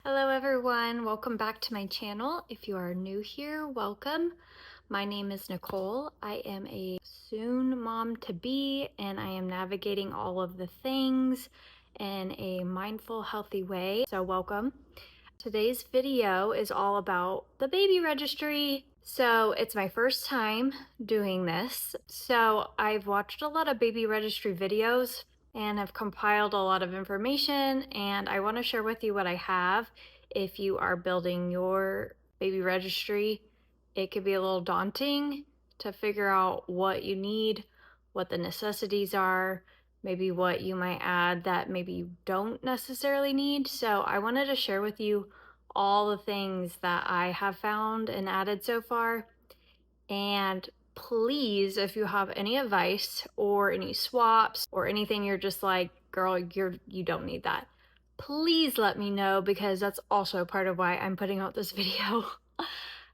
Hello everyone, welcome back to my channel. If you are new here, welcome. My name is Nicole. I am a soon mom to be, and I am navigating all of the things in a mindful, healthy way. So welcome. Today's video is all about the baby registry. So it's my first time doing this. So I've watched a lot of baby registry videos and have compiled a lot of information, and I want to share with you what I have. If you are building your baby registry, it could be a little daunting to figure out what you need, what the necessities are, maybe what you might add that maybe you don't necessarily need. So I wanted to share with you all the things that I have found and added so far. And please, if you have any advice or any swaps or anything you're just like, girl, you don't need that, please let me know, because that's also part of why I'm putting out this video.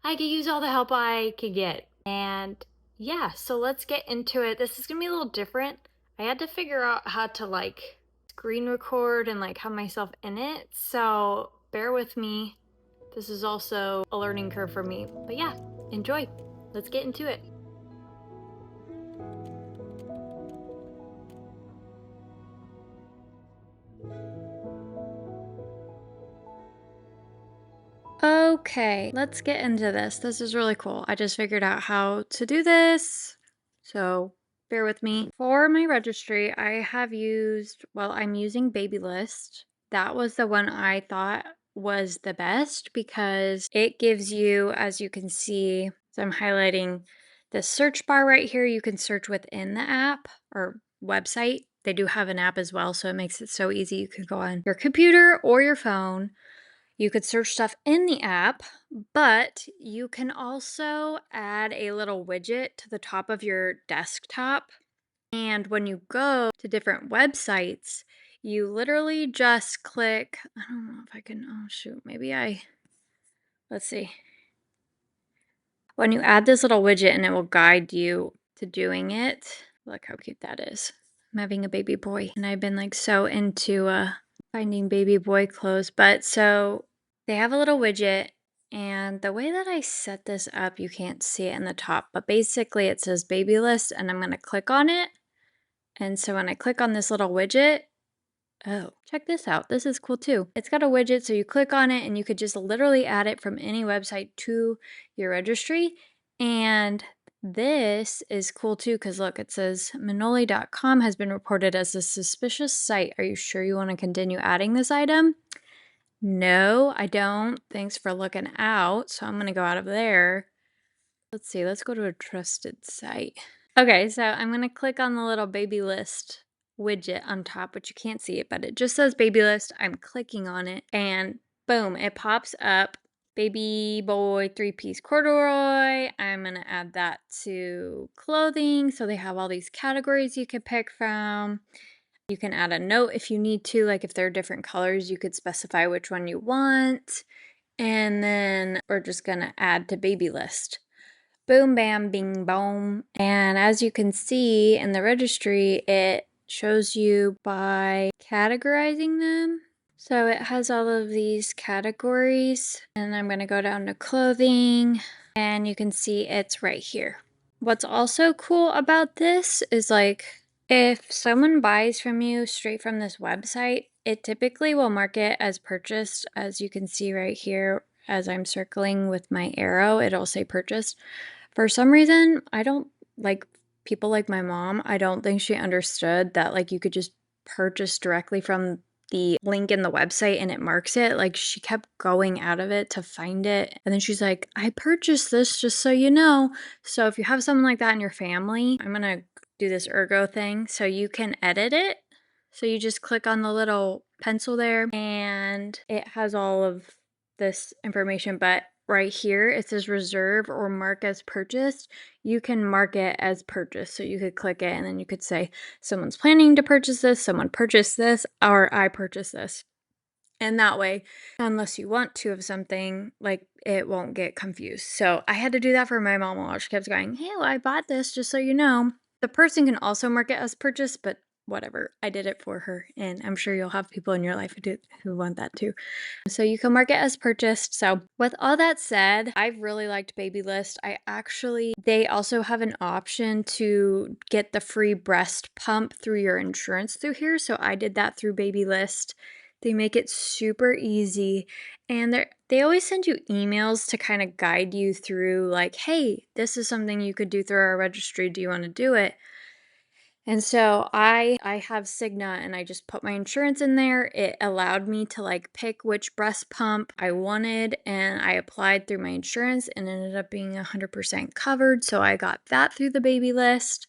I could use all the help I could get. And yeah, so let's get into it. This is gonna be a little different. I had to figure out how to like screen record and like have myself in it, so bear with me. This is also a learning curve for me, but yeah, enjoy. Let's get into it. Okay, let's get into this. This is really cool. I just figured out how to do this, so bear with me. For my registry, I have used, well, I'm using Babylist. That was the one I thought was the best because it gives you, as you can see, so I'm highlighting the search bar right here. You can search within the app or website. They do have an app as well, so it makes it so easy. You can go on your computer or your phone. You could search stuff in the app, but you can also add a little widget to the top of your desktop. And when you go to different websites, you literally just click, I don't know if I can, oh shoot, let's see. When you add this little widget, and it will guide you to doing it. Look how cute that is. I'm having a baby boy, and I've been like so into finding baby boy clothes. But so they have a little widget, and the way that I set this up, you can't see it in the top, but basically it says Babylist, and I'm going to click on it. And so when I click on this little widget, oh, check this out. This is cool too. It's got a widget, so you click on it and you could just literally add it from any website to your registry. And this is cool too, because look, it says Manoli.com has been reported as a suspicious site. Are you sure you want to continue adding this item? No, I don't. Thanks for looking out. So I'm going to go out of there. Let's see. Let's go to a trusted site. Okay, so I'm going to click on the little baby list widget on top, which you can't see it, but it just says baby list. I'm clicking on it and boom, it pops up. Baby boy 3-piece corduroy. I'm going to add that to clothing. So they have all these categories you could pick from. You can add a note if you need to, like if there are different colors, you could specify which one you want. And then we're just going to add to baby list. Boom, bam, bing, boom. And as you can see in the registry, it shows you by categorizing them. So it has all of these categories, and I'm going to go down to clothing, and you can see it's right here. What's also cool about this is like if someone buys from you straight from this website, it typically will mark it as purchased, as you can see right here. As I'm circling with my arrow, it'll say purchased. For some reason, I don't like people like my mom. I don't think she understood that like you could just purchase directly from the link in the website and it marks it. Like she kept going out of it to find it. And then she's like, I purchased this just so you know. So if you have someone like that in your family, I'm going to do this ergo thing so you can edit it. So you just click on the little pencil there and it has all of this information, but right here it says reserve or mark as purchased. You can mark it as purchased, so you could click it and then you could say someone's planning to purchase this, someone purchased this, or I purchased this. And that way, unless you want to of something, like it won't get confused. So I had to do that for my mom while she kept going, hey, well, I bought this just so you know. The person can also mark it as purchased, but whatever. I did it for her, and I'm sure you'll have people in your life who want that too. So you can mark it as purchased. So with all that said, I've really liked Babylist. They also have an option to get the free breast pump through your insurance through here. So I did that through Babylist. They make it super easy, and they always send you emails to kind of guide you through, like, hey, this is something you could do through our registry. Do you want to do it? And so I have Cigna, and I just put my insurance in there. It allowed me to like pick which breast pump I wanted, and I applied through my insurance and ended up being 100% covered. So I got that through the baby list.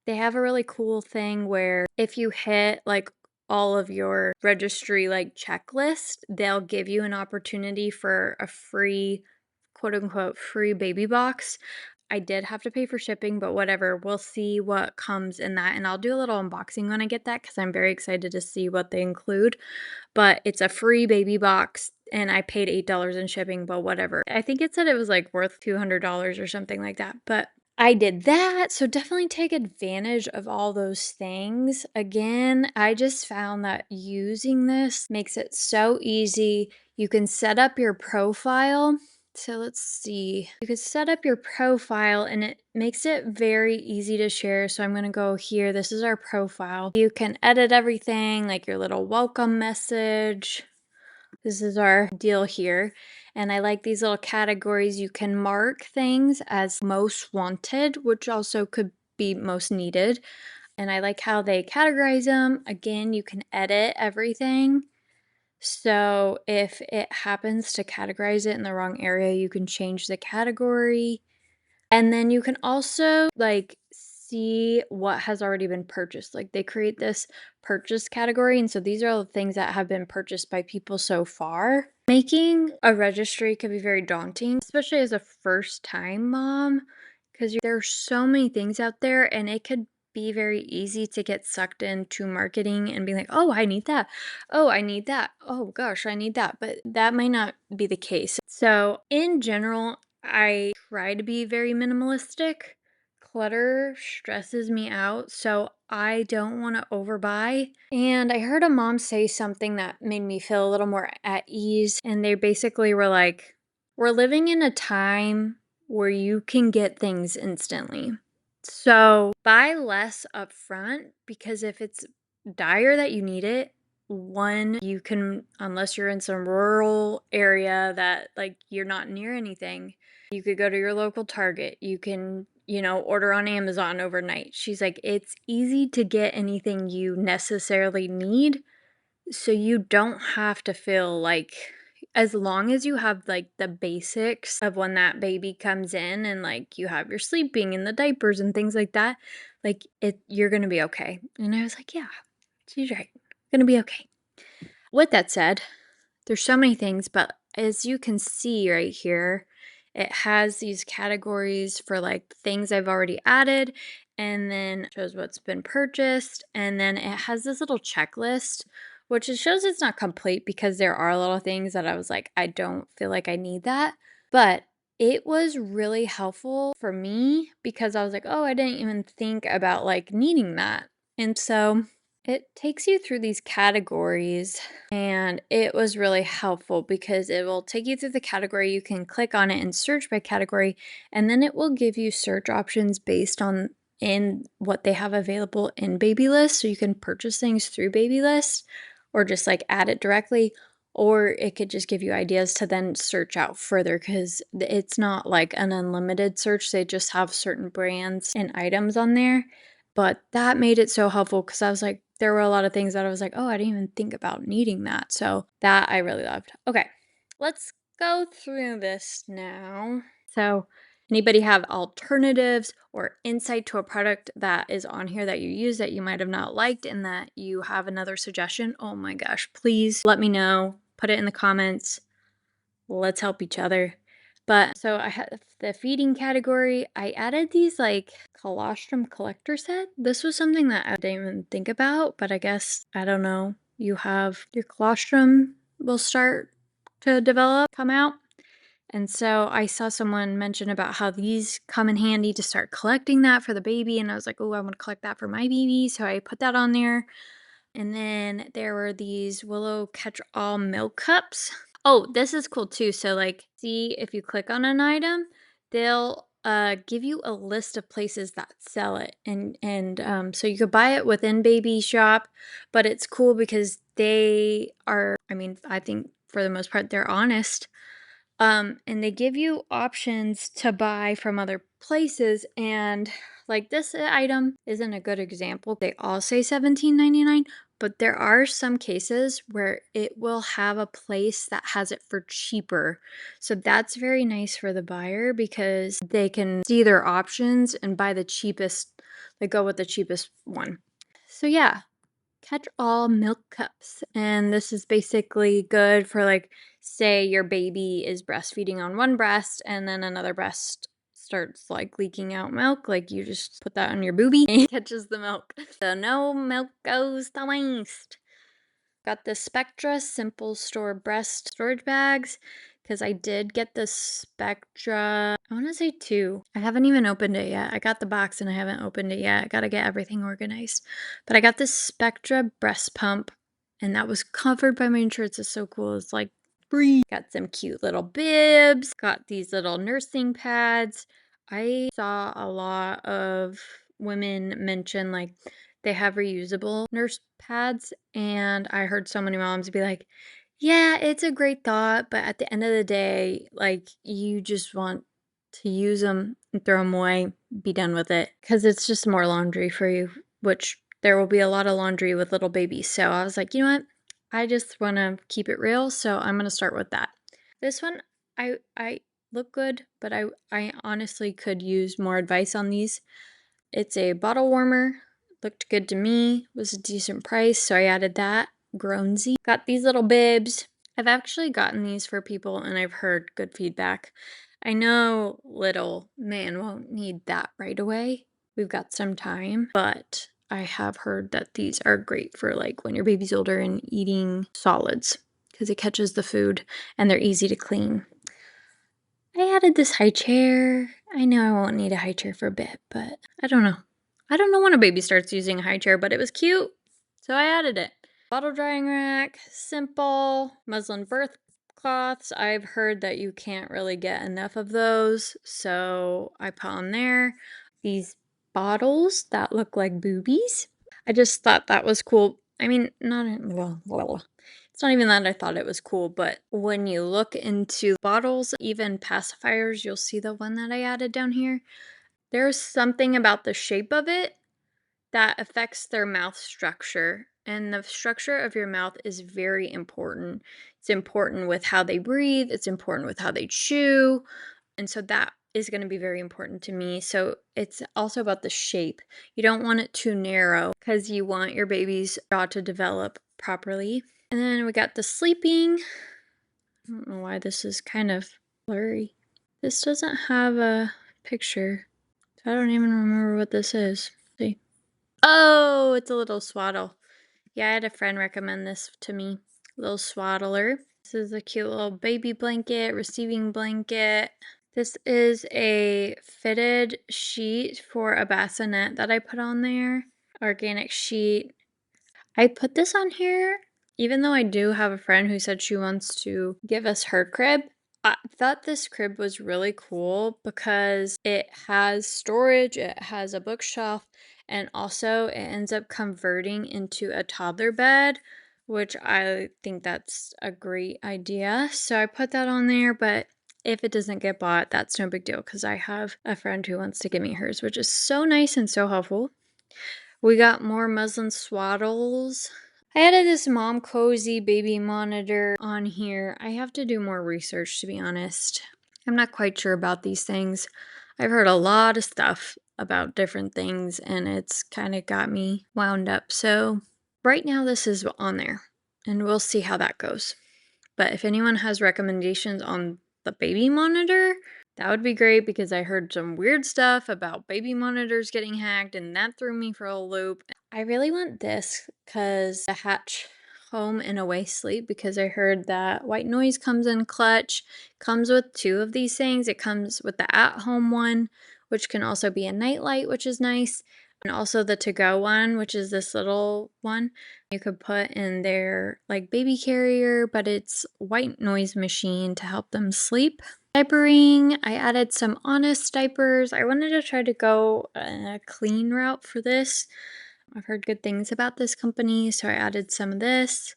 They have a really cool thing where if you hit like all of your registry like checklist, they'll give you an opportunity for a free, quote unquote, free baby box. I did have to pay for shipping, but whatever. We'll see what comes in that. And I'll do a little unboxing when I get that because I'm very excited to see what they include. But it's a free baby box, and I paid $8 in shipping, but whatever. I think it said it was like worth $200 or something like that. But I did that. So definitely take advantage of all those things. Again, I just found that using this makes it so easy. You can set up your profile. So let's see. You could set up your profile, and it makes it very easy to share. So I'm going to go here. This is our profile. You can edit everything, like your little welcome message. This is our deal here. And I like these little categories. You can mark things as most wanted, which also could be most needed. And I like how they categorize them. Again, you can edit everything. So if it happens to categorize it in the wrong area, you can change the category. And then you can also like see what has already been purchased. Like they create this purchase category. And so these are all the things that have been purchased by people so far. Making a registry could be very daunting, especially as a first time mom, because there's so many things out there, and it could be very easy to get sucked into marketing and be like, oh, I need that. Oh, I need that. Oh gosh, I need that. But that might not be the case. So in general, I try to be very minimalistic. Clutter stresses me out, so I don't want to overbuy. And I heard a mom say something that made me feel a little more at ease. And they basically were like, we're living in a time where you can get things instantly. So buy less upfront, because if it's dire that you need it, one, you can, unless you're in some rural area that like you're not near anything, you could go to your local Target. You can, order on Amazon overnight. She's like, it's easy to get anything you necessarily need. So you don't have to feel like, as long as you have like the basics of when that baby comes in, and like you have your sleeping and the diapers and things like that, like you're going to be okay. And I was like, yeah, she's right. Going to be okay. With that said, there's so many things, but as you can see right here, it has these categories for like things I've already added, and then shows what's been purchased, and then it has this little checklist, which it shows it's not complete because there are little things that I was like, I don't feel like I need that. But it was really helpful for me because I was like, oh, I didn't even think about like needing that. And so it takes you through these categories, and it was really helpful because it will take you through the category. You can click on it and search by category, and then it will give you search options based on in what they have available in Babylist. So you can purchase things through Babylist or just like add it directly, or it could just give you ideas to then search out further, because it's not like an unlimited search. They just have certain brands and items on there. But that made it so helpful because I was like, there were a lot of things that I was like, oh, I didn't even think about needing that. So that I really loved. Okay, let's go through this now. So anybody have alternatives or insight to a product that is on here that you use that you might have not liked and that you have another suggestion? Oh my gosh, please let me know. Put it in the comments. Let's help each other. But so I have the feeding category. I added these like colostrum collector set. This was something that I didn't even think about, but I guess, I don't know, you have your colostrum will start to develop, come out. And so I saw someone mention about how these come in handy to start collecting that for the baby. And I was like, oh, I want to collect that for my baby. So I put that on there. And then there were these Willow catch-all milk cups. Oh, this is cool too. So like, see if you click on an item, they'll give you a list of places that sell it. And so you could buy it within Baby Shop, but it's cool because they are, I mean, I think for the most part, they're honest. And they give you options to buy from other places. And like this item isn't a good example. They all say $17.99, but there are some cases where it will have a place that has it for cheaper. So that's very nice for the buyer because they can see their options and buy the cheapest, they go with the cheapest one. So yeah, catch-all milk cups. And this is basically good for like, say your baby is breastfeeding on one breast and then another breast starts like leaking out milk, like you just put that on your boobie and it catches the milk. So no milk goes to waste. Got the Spectra Simple Store breast storage bags because I did get the Spectra, I want to say 2. I haven't even opened it yet. I got the box and I haven't opened it yet. I got to get everything organized. But I got this Spectra breast pump and that was covered by my insurance. It's so cool. It's like free. Got some cute little bibs. Got these little nursing pads. I saw a lot of women mention like they have reusable nurse pads, and I heard so many moms be like, yeah, it's a great thought, but at the end of the day, like, you just want to use them and throw them away, be done with it, because it's just more laundry for you, which there will be a lot of laundry with little babies. So I was like, you know what? I just want to keep it real, so I'm going to start with that. This one, I look good, but I honestly could use more advice on these. It's a bottle warmer. Looked good to me. Was a decent price, so I added that. Groansy. Got these little bibs. I've actually gotten these for people and I've heard good feedback. I know little man won't need that right away. We've got some time, but I have heard that these are great for like when your baby's older and eating solids because it catches the food and they're easy to clean. I added this high chair. I know I won't need a high chair for a bit, but I don't know. I don't know when a baby starts using a high chair, but it was cute, so I added it. Bottle drying rack, simple, muslin birth cloths. I've heard that you can't really get enough of those, so I put on there. These bottles that look like boobies. I just thought that was cool. I mean, it's not even that I thought it was cool, but when you look into bottles, even pacifiers, you'll see the one that I added down here. There's something about the shape of it that affects their mouth structure. And the structure of your mouth is very important. It's important with how they breathe, it's important with how they chew. And so that is going to be very important to me. So it's also about the shape. You don't want it too narrow because you want your baby's jaw to develop properly. And then we got the sleeping. I don't know why this is kind of blurry. This doesn't have a picture. I don't even remember what this is. Let's see. Oh, it's a little swaddle. Yeah, I had a friend recommend this to me. Little swaddler. This is a cute little baby blanket, receiving blanket. This is a fitted sheet for a bassinet that I put on there. Organic sheet. I put this on here even though I do have a friend who said she wants to give us her crib. I thought this crib was really cool because it has storage, it has a bookshelf, and also it ends up converting into a toddler bed, which I think that's a great idea. So I put that on there, but if it doesn't get bought, that's no big deal because I have a friend who wants to give me hers, which is so nice and so helpful. We got more muslin swaddles. I added this mom cozy baby monitor on here. I have to do more research, to be honest. I'm not quite sure about these things. I've heard a lot of stuff about different things and it's kind of got me wound up. So right now this is on there and we'll see how that goes. But if anyone has recommendations on the baby monitor, that would be great because I heard some weird stuff about baby monitors getting hacked and that threw me for a loop. I really want this because the hatch home and away sleep because I heard that white noise comes in clutch. Comes with 2 of these things. It comes with the at-home one, which can also be a nightlight, which is nice, and also the to-go one, which is this little one you could put in their, like, baby carrier, but it's white noise machine to help them sleep. Diapering, I added some Honest diapers. I wanted to try to go a clean route for this. I've heard good things about this company, so I added some of this.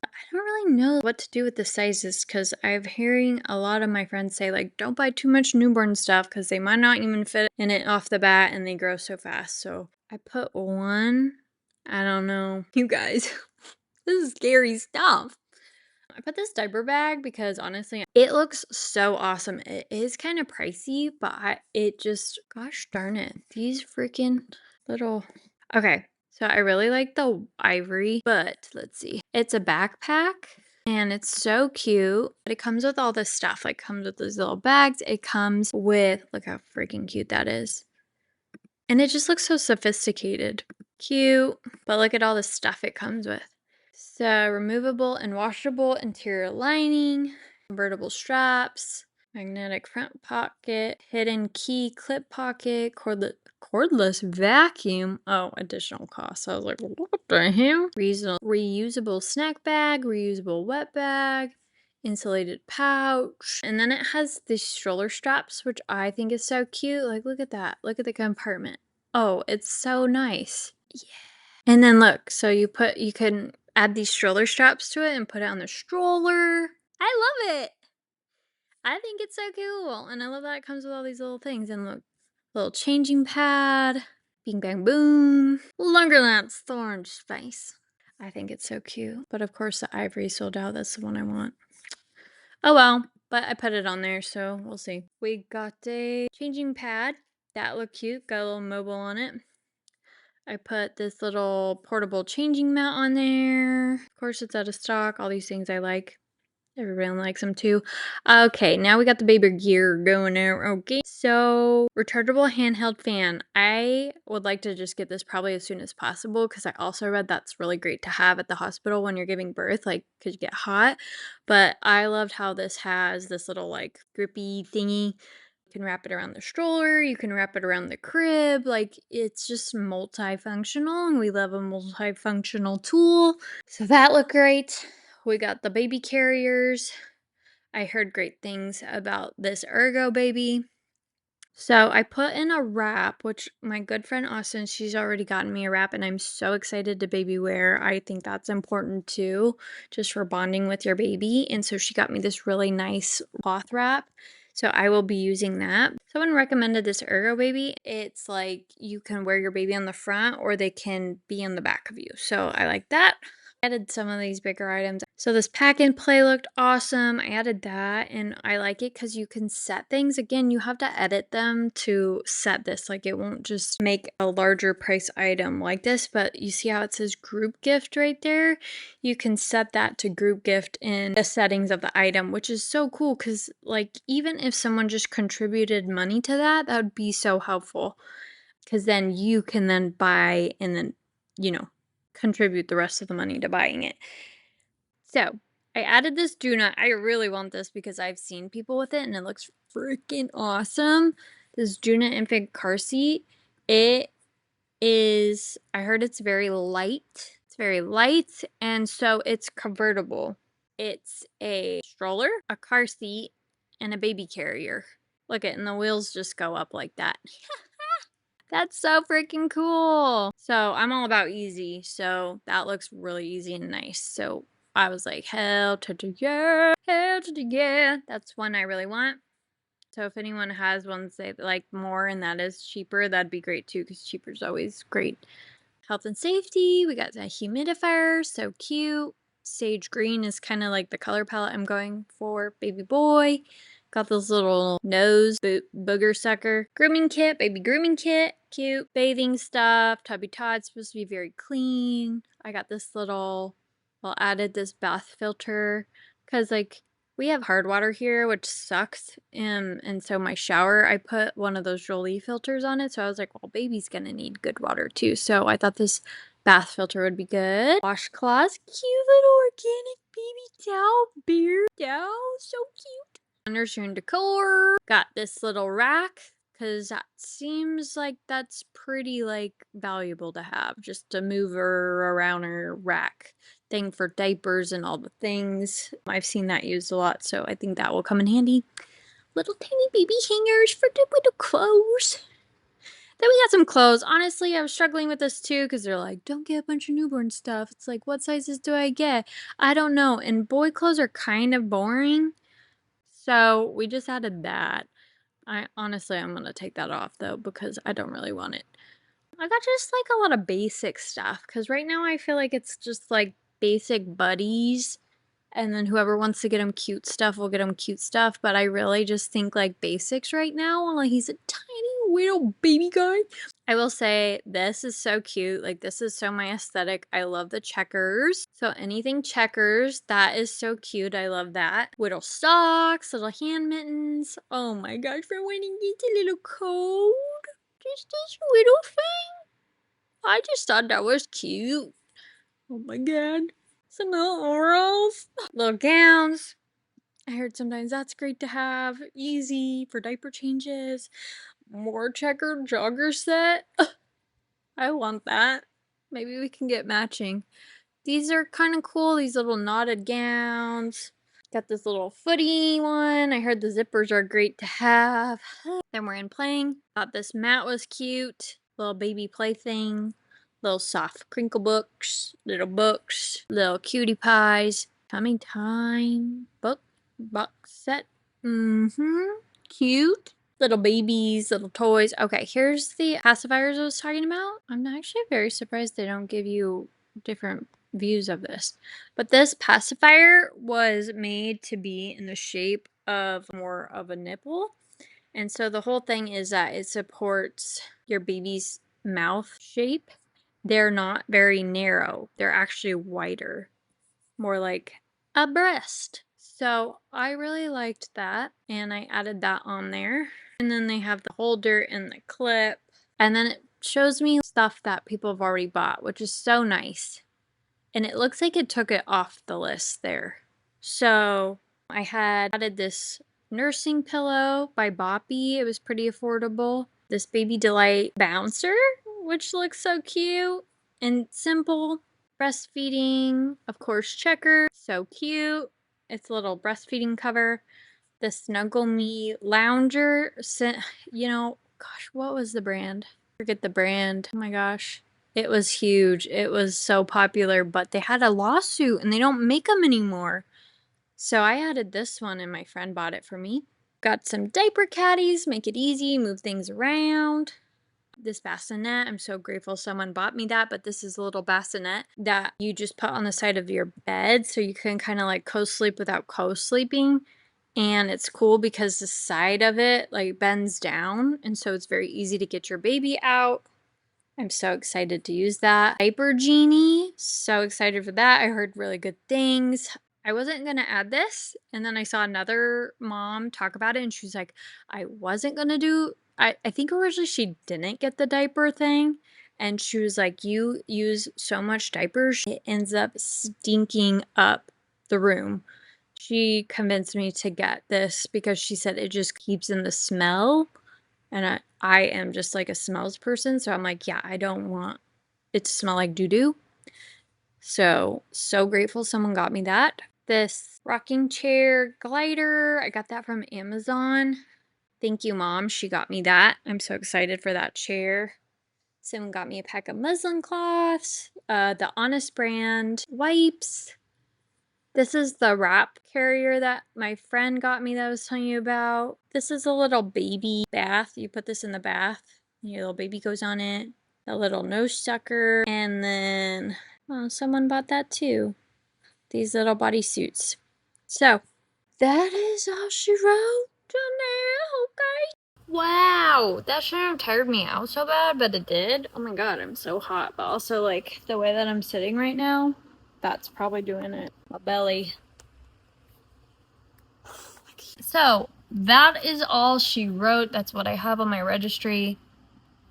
I don't really know what to do with the sizes because I'm hearing a lot of my friends say, like, don't buy too much newborn stuff because they might not even fit in it off the bat and they grow so fast. So I put one. I don't know. You guys, this is scary stuff. I put this diaper bag because honestly, it looks so awesome. It is kind of pricey, but it just, gosh darn it, these freaking little, okay. So I really like the ivory, but let's see. It's a backpack and it's so cute. But it comes with all this stuff. Like, comes with those little bags. It comes with, look how freaking cute that is. And it just looks so sophisticated. Cute. But look at all the stuff it comes with. So removable and washable interior lining, convertible straps, magnetic front pocket, hidden key clip pocket, cordless vacuum. Oh, additional cost. I was like, what the hell? Reusable snack bag, reusable wet bag, insulated pouch. And then it has these stroller straps, which I think is so cute. Like, look at that. Look at the compartment. Oh, it's so nice. Yeah. And then look, so you can add these stroller straps to it and put it on the stroller. I love it. I think it's so cool. And I love that it comes with all these little things. And look, little changing pad, bing bang boom. Longer than that orange space. I think it's so cute. But of course the ivory sold out. That's the one I want. Oh well, but I put it on there, so we'll see. We got a changing pad. That looked cute. Got a little mobile on it. I put this little portable changing mat on there. Of course, it's out of stock. All these things I like. Everyone likes them too. Okay, now we got the baby gear going there. Okay, so rechargeable handheld fan. I would like to just get this probably as soon as possible because I also read that's really great to have at the hospital when you're giving birth, like, because you get hot. But I loved how this has this little, like, grippy thingy. You can wrap it around the stroller, you can wrap it around the crib, like, it's just multifunctional, and we love a multifunctional tool. So that looked great. We got the baby carriers. I heard great things about this Ergo baby. So I put in a wrap, which my good friend Austin, she's already gotten me a wrap, and I'm so excited to baby wear. I think that's important too, just for bonding with your baby. And so she got me this really nice cloth wrap. So I will be using that. Someone recommended this Ergo baby. It's like you can wear your baby on the front or they can be on the back of you. So I like that. Added some of these bigger items. So this pack and play looked awesome. I added that and I like it because you can set things. Again, you have to edit them to set this. Like, it won't just make a larger price item like this, but you see how it says group gift right there? You can set that to group gift in the settings of the item, which is so cool because, like, even if someone just contributed money to that, that would be so helpful because then you can then buy and then, you know, contribute the rest of the money to buying it. So I added this Duna. I really want this because I've seen people with it and it looks freaking awesome. This Duna infant car seat. It is, I heard it's very light. It's very light, and so it's convertible. It's a stroller, a car seat, and a baby carrier. Look at, and the wheels just go up like that. That's so freaking cool. So I'm all about easy. So that looks really easy and nice. So I was like, hell to the yeah, hell to the yeah. That's one I really want. So if anyone has ones they like more and that is cheaper, that'd be great too, because cheaper is always great. Health and safety, we got a humidifier, so cute. Sage green is kind of like the color palette I'm going for. Baby boy. Got this little nose booger sucker. Grooming kit, baby grooming kit. Cute. Bathing stuff. Tubby Todd's supposed to be very clean. I got this little, well, added this bath filter because, like, we have hard water here, which sucks. And so my shower, I put one of those Jolie filters on it. So I was like, well, baby's gonna need good water too. So I thought this Bath filter would be good. Washcloths. Cute little organic baby towel. Beer towel. So cute. Nursery and decor. Got this little rack, because that seems like that's pretty, like, valuable to have. Just a mover around her rack thing for diapers and all the things. I've seen that used a lot, so I think that will come in handy. Little tiny baby hangers for the little clothes. Then we got some clothes. Honestly, I was struggling with this too, because they're like, don't get a bunch of newborn stuff. It's like, what sizes do I get? I don't know. And boy clothes are kind of boring. So we just added that. I'm going to take that off though, because I don't really want it. I got just like a lot of basic stuff, because right now I feel like it's just like basic buddies. And then whoever wants to get him cute stuff will get him cute stuff. But I really just think like basics right now. Like, he's a tiny little baby guy. I will say this is so cute. Like, this is so my aesthetic. I love the checkers. So anything checkers, that is so cute. I love that. Little socks, little hand mittens. Oh my gosh, for when it gets a little cold. Just this little thing. I just thought that was cute. Oh my god. Some little orals. Little gowns. I heard sometimes that's great to have. Easy for diaper changes. More checkered jogger set. I want that. Maybe we can get matching. These are kind of cool. These little knotted gowns. Got this little footy one. I heard the zippers are great to have. Then we're in playing. Thought this mat was cute. Little baby plaything. Little soft crinkle books. Little cutie pies. Tummy time. Box set. Cute. Little babies, little toys. Okay, here's the pacifiers I was talking about. I'm actually very surprised they don't give you different views of this. But this pacifier was made to be in the shape of more of a nipple. And so the whole thing is that it supports your baby's mouth shape. They're not very narrow. They're actually wider. More like a breast. So I really liked that, and I added that on there. And then they have the holder and the clip. And then it shows me stuff that people have already bought, which is so nice. And it looks like it took it off the list there. So I had added this nursing pillow by Boppy. It was pretty affordable. This Baby Delight bouncer, which looks so cute and simple. Breastfeeding, of course, checker. So cute. It's a little breastfeeding cover. The Snuggle Me Lounger. You know, gosh, what was the brand? Forget the brand. Oh my gosh. It was huge. It was so popular, but they had a lawsuit and they don't make them anymore. So I added this one and my friend bought it for me. Got some diaper caddies, make it easy, move things around. This bassinet, I'm so grateful someone bought me that, but this is a little bassinet that you just put on the side of your bed so you can kind of like co-sleep without co-sleeping. And it's cool because the side of it like bends down, and so it's very easy to get your baby out. I'm so excited to use that. Diaper Genie, so excited for that. I heard really good things. I wasn't going to add this, and then I saw another mom talk about it, and she was like, I wasn't going to do, I think originally she didn't get the diaper thing, and she was like, you use so much diapers, it ends up stinking up the room. She convinced me to get this because she said it just keeps in the smell. And I am just like a smells person. So I'm like, yeah, I don't want it to smell like doo-doo. So grateful someone got me that. This rocking chair glider, I got that from Amazon. Thank you, Mom. She got me that. I'm so excited for that chair. Someone got me a pack of muslin cloths, the Honest brand wipes. This is the wrap carrier that my friend got me that I was telling you about. This is a little baby bath. You put this in the bath, and your little baby goes on it. A little nose sucker. And then, well, someone bought that too. These little bodysuits. So, that is all she wrote on there, okay? Wow, that shouldn't have tired me out so bad, but it did. Oh my god, I'm so hot. But also, like, the way that I'm sitting right now, that's probably doing it. My belly. So, that is all she wrote. That's what I have on my registry.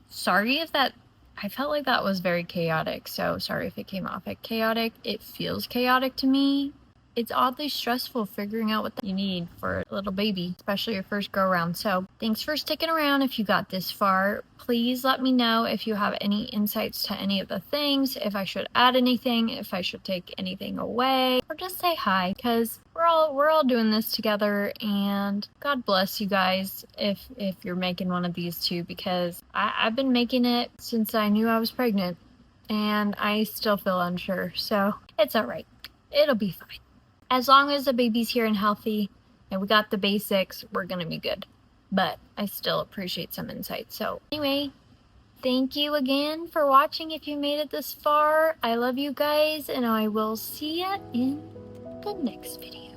Sorry if that, I I felt like that was very chaotic, so sorry if it came off as chaotic. It feels chaotic to me. It's oddly stressful figuring out what you need for a little baby, especially your first go around. So thanks for sticking around if you got this far. Please let me know if you have any insights to any of the things, if I should add anything, if I should take anything away, or just say hi, because we're all doing this together, and God bless you guys if you're making one of these too, because I've been making it since I knew I was pregnant, and I still feel unsure, so it's alright. It'll be fine. As long as the baby's here and healthy and we got the basics, we're gonna be good. But I still appreciate some insight. So anyway, thank you again for watching if you made it this far. I love you guys, and I will see you in the next video.